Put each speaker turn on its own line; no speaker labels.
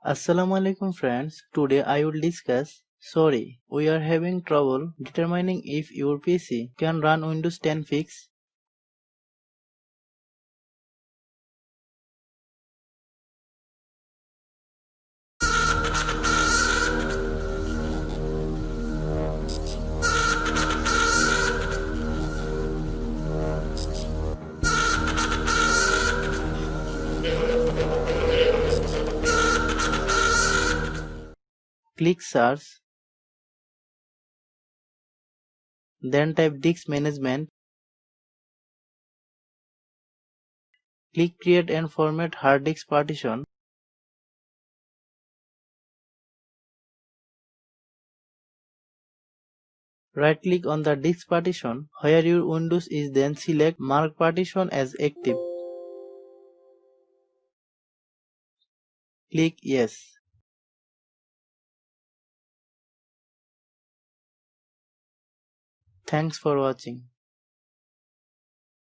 Assalamualaikum friends, today I will discuss. Sorry, we are having trouble determining if your PC can run Windows 10 fix. Click search, then type disk management. Click create and format hard disk partition. Right click on the disk partition where your Windows is, then select mark partition as active. Click yes. Thanks for watching.